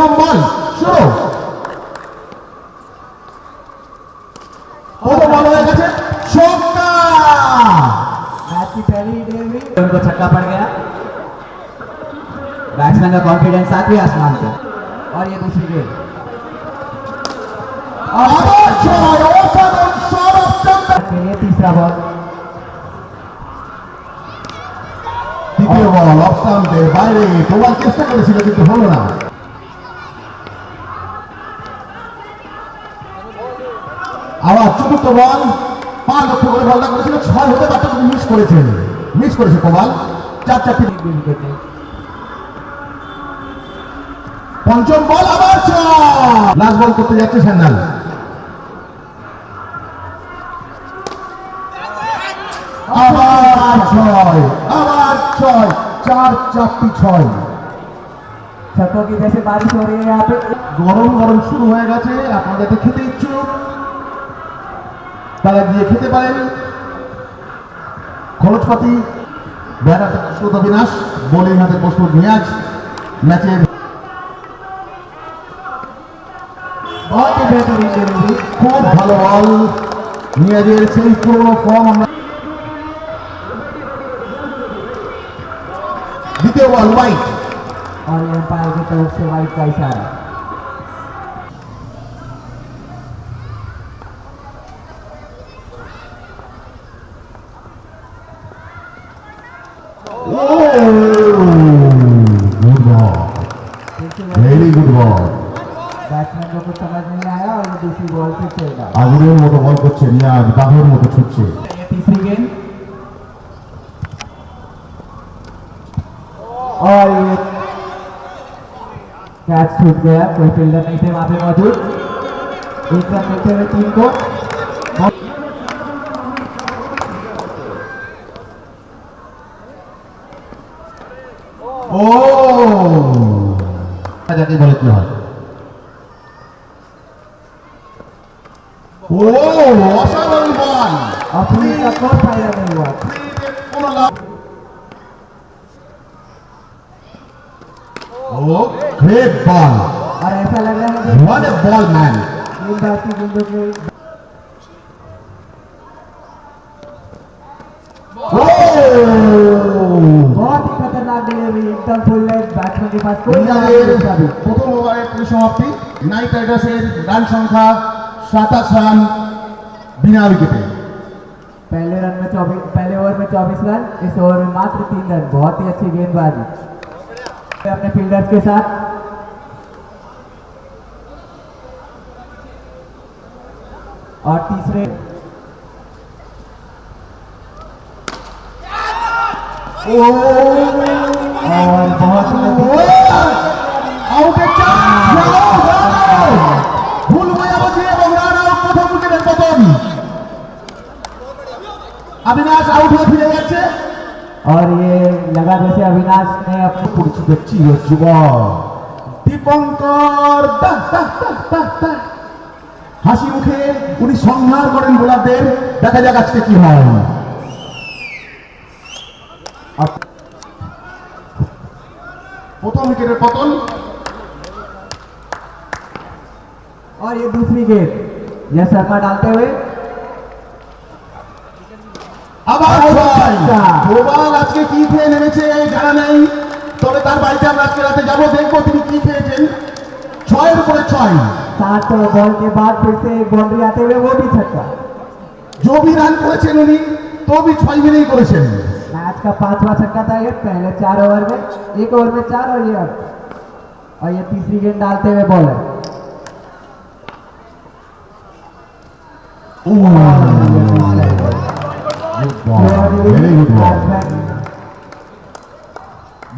প্রথম বল শুরু। প্রথম বল হয়ে গেছে ছক্কা। मैच की पहली गेंद में उनको छक्का पड़ गया। बैट्समैन का कॉन्फिडेंस सातवें आसमान पे। और ये दूसरी गेंद तीसरा बॉल। দ্বিতীয় বল অফ স্টাম্পের বাইরে, প্রবল চেষ্টা করেছিল কিন্তু হলো না। আবার চতুর্থ বল, 5 লক্ষ করে বলটা করেছিল, 6 হতে পারত কিন্তু মিস করেছে প্রবল। 4-4 উইকেট। পঞ্চম বল আবার 6। লাস্ট বল করতে যাচ্ছে স্যান্ডাল। আবার 6, আবার 6, 4-4-6। छक्कों की जैसे बारिश हो रही है यहाँ पे। গরম গরম শুরু হয়ে গেছে। আপনাদের তো খেতে ইচ্ছুক, তারা গিয়ে খেতে পারেন। খরচপাতি ব্যাটার প্রস্তুত অবিনাশ, বোলিং হাতে প্রস্তুত নিয়াজ। ম্যাচে খুব ভালো বল নিয়াজের, সেই পুরনো ফর্ম আমরা। দ্বিতীয় বল হোয়াইট। और एम्पायर की तरफ से वाइट का इशारा। Good ball, very good ball. Batsman को कुछ समझ नहीं आया और दूसरी बॉल पे चल गया। আগুনের মতো বল করছে নিয়াজ, বাঘের মতো ছুটছে। तीसरी गेंद और ये कैच छूट गया। कोई फील्डर नहीं थे वहां पे मौजूद। एक रन देते हुए टीम को। ও যাকে বলে কি হয়। ও অসাধারণ বল, अपनी का कोई फायदा नहीं हुआ। কোনো লাভ। ও গ্রেট বল, और ऐसा लग रहा है व्हाट अ बॉल मैन। गेंदबाज की गेंदों के बहुत ही खतरनाक डिलीवरी, एकदम फुल लेग। बैट्समैन के पास कोई প্রথম ওভারের পরিসমাপ্তি। নাইট রাইডার্সের রান সংখ্যা 27 রান বিনা উইকেটে। पहले ओवर में 24 रन, इस ओवर में मात्र 3 रन। बहुत ही अच्छी गेंदबाजी अपने फील्डर्स के साथ। और तीसरे और बहुत ভুল বোঝাবুঝি এবং রান আউট, প্রথম উইকেটের পতন। অবিনাশ আউট হয়ে ফিরে যাচ্ছে। और ये लगा जैसे अविनाश ने अपनी পরিচিত চিরযুব দীপঙ্কর হাসি মুখে উনি সংহার করেন বোলারদের। দেখা যাক আজকে কি হয়। প্রথম উইকেটের পতন। और ये दूसरी गेंद यह शर्मा डालते हुए আবার গোপাল আজকে কি খেয়ে নেমেছে জানা নেই, তবে তার বাড়িতে আমরা আজকে রাতে যাবো, দেখবো তিনি কি খেয়েছেন। 6-এর উপরে 6। 7 बॉल के बाद फिर से एक बाउंड्री आते हुए वो भी छक्का। जो भी রান করেছেন উনি তো भी 6 মিলেই করেছেন। मैच का 5वां छक्का था ये, पहले 4 ओवर में, 1 ओवर में 4 और ये अब। और ये तीसरी गेंद डालते हुए बॉलर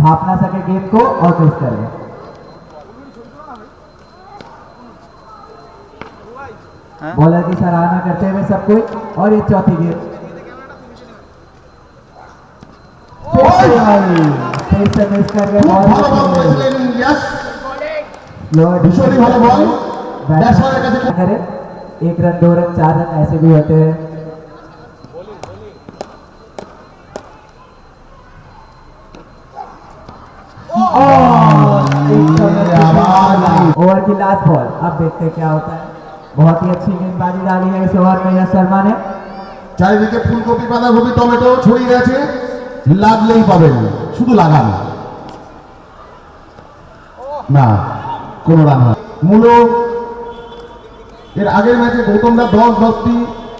भाप ना सके गेंद को और क्रिस कर गया। बॉलर की सराहना करते हुए सब कोई। और ये चौथी गेंद फिर से मिस कर गए। ভীষণই ভালো বল। ব্যাটসম্যানের কাছে करे 1 रन 2 रन 4 रन ऐसे भी होते हैं। আবার ओवर की लास्ट बॉल। अब देखते हैं क्या होता है। बहुत ही अच्छी गेंदबाजी डाली है इस ओवर में यश शर्मा ने। চারিদিকে ফুলকপি বাঁধাকপি টমেটো ছড়িয়ে আছে, লাগলেই পাবেন, শুধু লাগান না, কোনো রান হয়। মূল এর আগের ম্যাচে গৌতমদা 10-10টি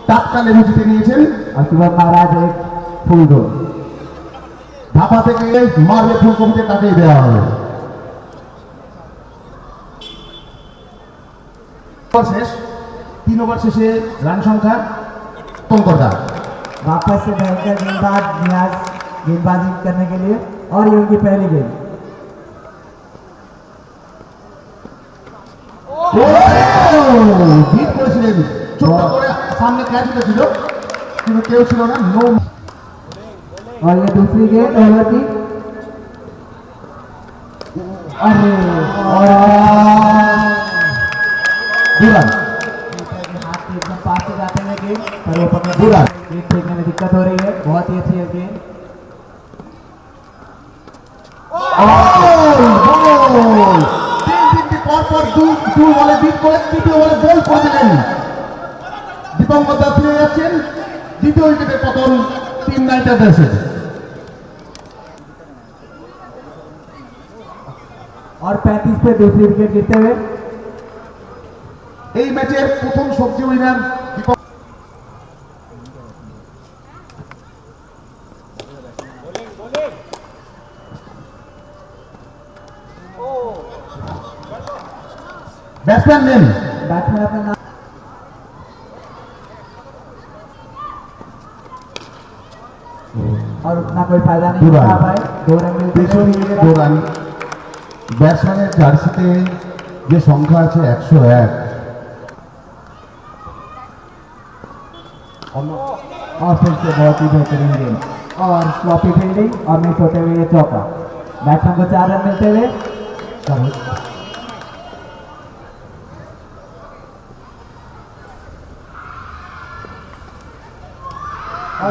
টাটকা লেবু জিতে নিয়েছেন। और शिवम महाराज एक फुल गोल। ধাপা থেকে মারবে ফুলকপিতে, তাকেই দেওয়া হবে। শেষ 3 ওভার শেষে রান সংখ্যা কম। वापस से भयंकर गेंदबाज नियाज गेंदबाजी करने के लिए, और ये उनकी पहली गेंद। হিট করেছিলেন, ছোট্ট করে সামনে ক্যাচ উঠেছিল কিন্তু কেউ ছিল না, নো। और ये दूसरी गेंद ओवर की। अरे दुरान हाथ के एकदम पास से जाते हैं गेंद, पर वो पकड़ गेंद फेंकने में दिक्कत हो रही है। बहुत ही अच्छी है गेंद। পরপর দু বলে বিট করে তৃতীয় বলে গোল করে দিলেন। দীপঙ্কর দাস ফিরে যাচ্ছেন, দ্বিতীয় উইকেটের পতন টিম নাইটার্সের। और 35 पे दूसरी विकेट गिरते हुए এই ম্যাচের প্রথম সবজি উইনার बैट्समैन नेम बैट्समैन अपना नाम। और उतना कोई फायदा नहीं दो रन। उठा पाए। 2 रन मिलते हैं। 2 রান। ব্যাটসম্যানের জার্সিতে যে সংখ্যা আছে 101। और फिर से बहुत ही बेहतरीन गेंद और स्लॉपी फील्डिंग और मिस होते हुए ये चौका। बैट्समैन को 4 रन मिलते हुए। और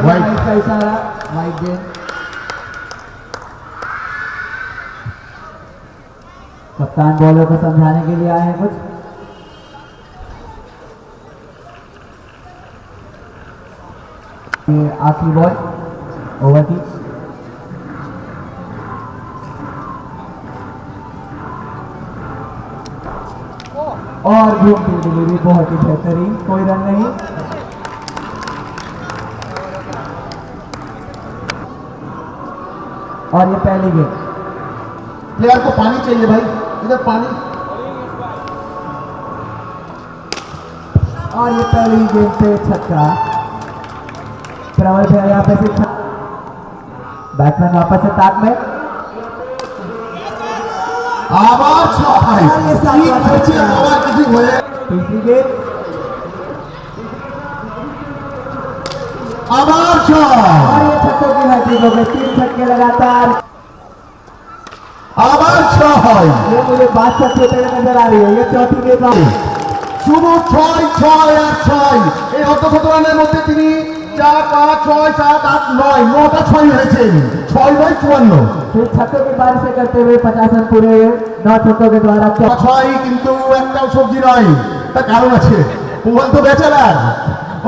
White। का इशारा वाइट गेंद। कप्तान बॉलर को समझाने के लिए आए हैं कुछ। ये आखिरी बॉल ओवर की। और घूमती डिलीवरी बहुत ही बेहतरीन, कोई रन नहीं। और ये पहली गेंद। प्लेयर को पानी चाहिए भाई, इधर पानी। और ये पहली गेंद पे छक्का। प्रबल भैया यहाँ पे से बैट्समैन वापस से ताक में। আবার ছয়। ये सात কি रन করছে छक्का। আবার কিছু হয়ে। तीसरी गेंद। আবার ছয়। और ये छक्कों की हैट्रिक हो गई। 3 छक्के लगातार। আবার ছয়। ये मुझे बात सच होते हुए नजर आ रही है। ये चौथी गेंद। শুধু 6 6 আর 6। এই অর্ধশত রানের মধ্যে তিনি 4 5 6 7 8 9 9টা 6 হয়েছেন। 6/54। फिर छक्कों की बारिश करते हुए 50 रन पूरे हुए 9 छक्कों के द्वारा। 6 কিন্তু একটাও সবজি নয়, তার কারণ আছে। প্রবল তো বেচারার,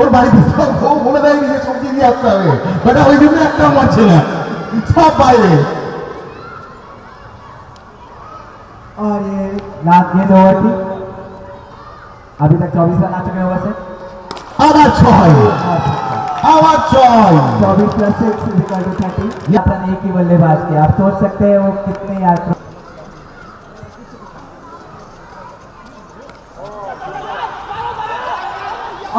ওর বাড়িতে বউ বলে দেয় নিজে সবজি দিয়ে আসতে হবে, বেটা ওই জন্য একটাও মারছে না, সব বাইরে। और ये लास्ट गेंद ओवर की। अभी तक 24 रन आ चुके हैं ओवर से। আবার 6 আবার 6। 24 + 6 = 30। यात्रा एक ही बल्लेबाज के, आप सोच सकते हैं वो कितने यात्रा।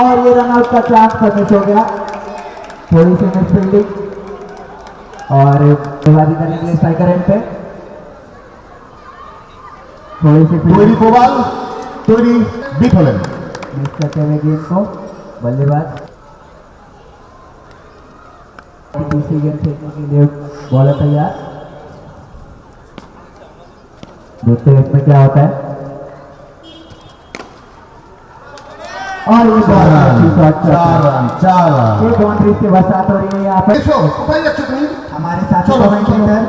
और ये रन आउट का चांस मिस हो गया। थोड़ी सी मिस फील्डिंग और बल्लेबाजी करने के लिए स्ट्राइकर एंड पे थोड़ी सी তৈরি প্রবাল, তৈরি বিট হলেন। मिस करते हुए गेंद को बल्लेबाज। तीसरी गेंद फेंकने के लिए बॉलर तैयार। देखते हैं इसमें क्या होता है। और ये चार रन, शॉट 4 রান 4 রান। ये बाउंड्री से बरसात हो रही है यहाँ पर। এসো, কোথায় যাচ্ছ তুমি? हमारे साथ चलो, कमेंटेटर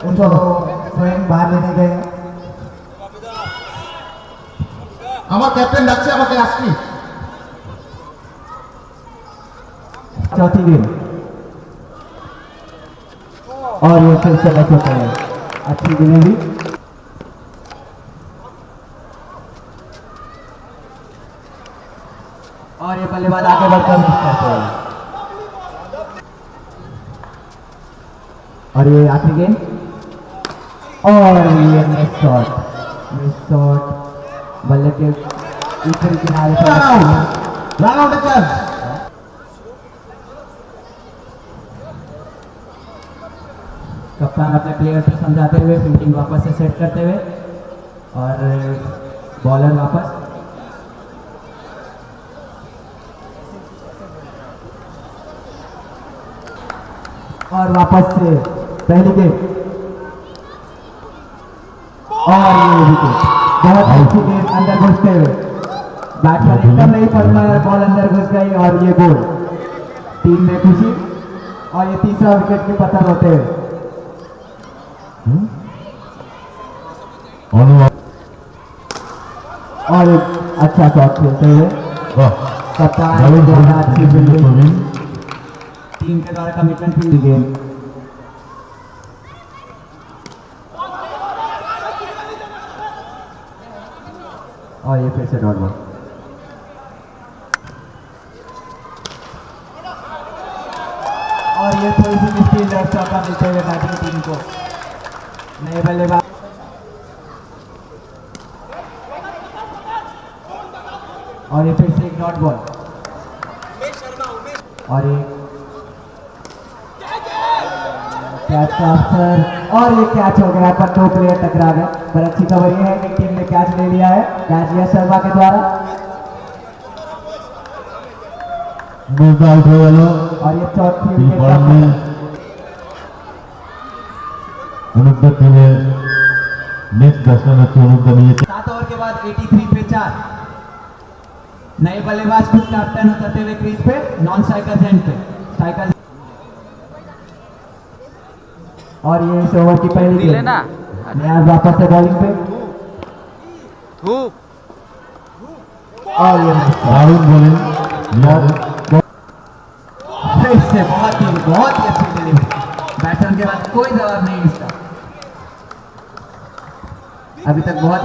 उनको स्वयं बाहर लेने गए। আমার ক্যাপ্টেন ডাকছে আমাকে আসছি। चौथी गेंद और ये फिर से बच होता है, अच्छी डिलीवरी और ये बल्लेबाज आगे बढ़कर मिस करते हैं। और ये आखिरी गेंद और ये मिस शॉट बल्ले के ऊपरी किनारे पर रन आउट चांस। कप्तान अपने प्लेयर को समझाते हुए फील्डिंग वापस से सेट करते हुए और बॉलर वापस और वापस से पहली गेंद और ये विकेट, बहुत अच्छी गेंद अंदर घुसते हुए बैट्समैन एकदम नहीं पड़ पाया, बॉल अंदर घुस गई और ये गोल। टीम में खुशी और ये तीसरा विकेट की पतन होते हुए और एक अच्छा शॉट खेलते हुए कप्तान द्वारा अच्छी फील्डिंग, टीम के द्वारा कमिटमेंट फील्ड गेम और ये फिर से डॉट बॉल और ये थोड़ी सी मिस्टेक चौका मिलते हुए बैटिंग टीम को। नए बल्लेबाज और ये फिर से एक डॉट बॉल और एक कैच का अवसर और ये कैच हो गया पर दो प्लेयर टकरा गए। पर अच्छी खबर ये है कि टीम ने कैच ले लिया है, कैच लिया शर्मा के द्वारा आउट हो गया और ये चौथी विकेट অনুদ্ধার টিমে নেক্সট ব্যাটসম্যান হচ্ছে অনুদ্ধার নিয়েছে। 7 ओवर के बाद 83 पे 4 नए बल्लेबाज खुद कैप्टन उतरते हुए क्रीज पे, नॉन स्ट्राइकर एंड पे स्ट्राइकर और ये इस ओवर की पहली गेंद नियाज वापस से बॉलिंग पे और ये दारुण बॉलिंग फिर से बहुत ही अच्छी डिलीवरी, बैट्समैन के बाद कोई जवाब नहीं इसका अभी तक बहुत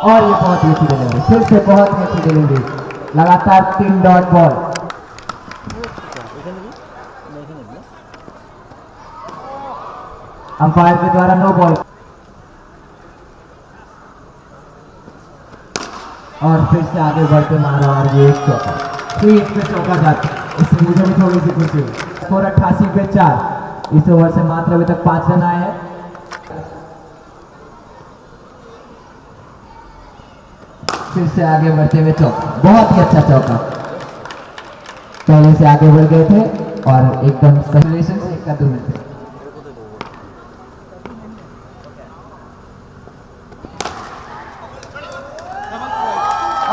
और ये बहुत ही अच्छी डिलीवरी, फिर से बहुत ही अच्छी डिलीवरी, लगातार 3 डॉट बॉल अंपायर के द्वारा नो बॉल और फिर से आगे बढ़ते मारा और ये एक चौका, स्वीट पे चौका जाता, इससे मुझे भी थोड़ी सी खुशी हुई। स्कोर 88 पे 4, इस ओवर से मात्र अभी तक 5 रन आए हैं। फिर से आगे बढ़ते हुए चौका, बहुत ही अच्छा चौका, पहले से आगे बढ़ गए थे और एकदम सेचुरेशन से एक कदम थे।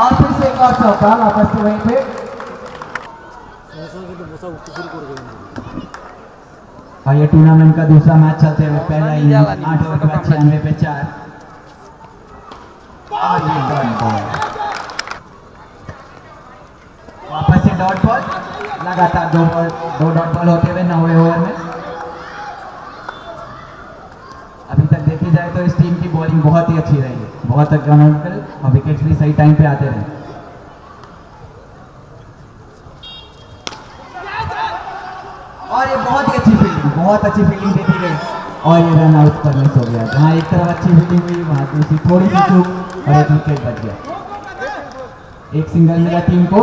और फिर से एक और चौका वापस से वहीं पे और ये टूर्नामेंट का दूसरा मैच चलते हुए पहला इनिंग्स 8 ओवर के बाद 96 पे 4 और ये डॉट बॉल, वापस से डॉट बॉल, लगातार दो डॉट बॉल होते हुए 9वें ओवर में। अभी तक देखी जाए तो इस टीम की बॉलिंग बहुत ही अच्छी रही है, बहुत इकोनॉमिकल और विकेट्स भी सही टाइम पे आते रहे। और ये बहुत ही अच्छी फील्डिंग देखी गई और ये रन आउट पर मिस हो गया। जहाँ एक तरफ अच्छी फील्डिंग हुई वहाँ दूसरी थोड़ी सी चूक और एक विकेट बच गया। एक सिंगल मिला टीम को।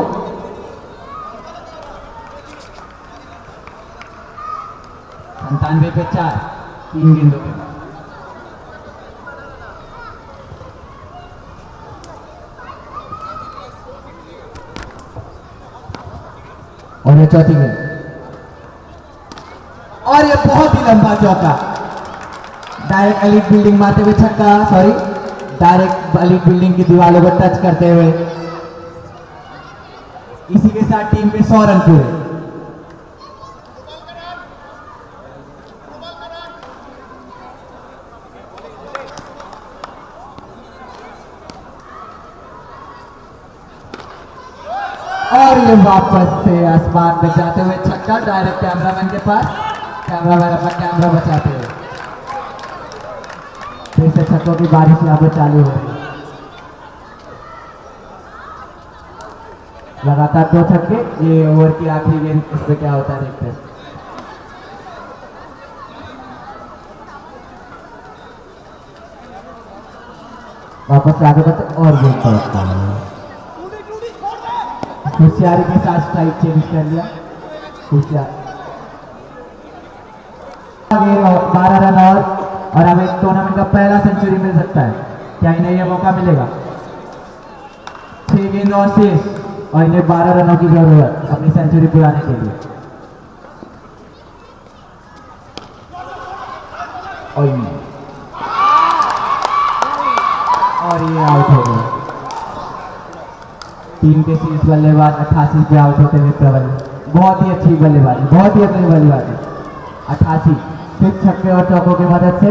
97 पे 4, 3 गेंदों के बाद और ये चौथी गेंद और ये बहुत ही लंबा चौका, डायरेक्ट एलिट बिल्डिंग मारते हुए छक्का, सॉरी डायरेक्ट एलिट बिल्डिंग की दीवारों को टच करते हुए। इसी के साथ टीम के 100 रन पूरे। और ये वापस से आसमान में जाते हुए छक्का डायरेक्ट कैमरामैन के पास। कैमरामैन अपना कैमरा बचाते हैं। फिर से छक्कों की बारिश यहाँ पर चालू हो रही है। लगातार 2 छक्के। ये ओवर की आखिरी गेंद, इस पे क्या होता है देखते हैं। वापस से आगे बढ़ते और गेंद पड़ता है। होशियारी के साथ स्ट्राइक चेंज कर लिया। होशियार 12 रन और अब एक टूर्नामेंट का पहला सेंचुरी मिल सकता है। क्या इन्हें यह मौका मिलेगा? 6 गेंद और शेष और इन्हें 12 रनों की जरूरत अपनी सेंचुरी पुराने के लिए। और ये आउट हो गए। टीम के शीर्ष बल्लेबाज 88 पे आउट होते हुए प्रबल। बहुत ही अच्छी बल्लेबाजी, बहुत ही अच्छी बल्लेबाजी। 88 फिर छक्के और चौकों की मदद से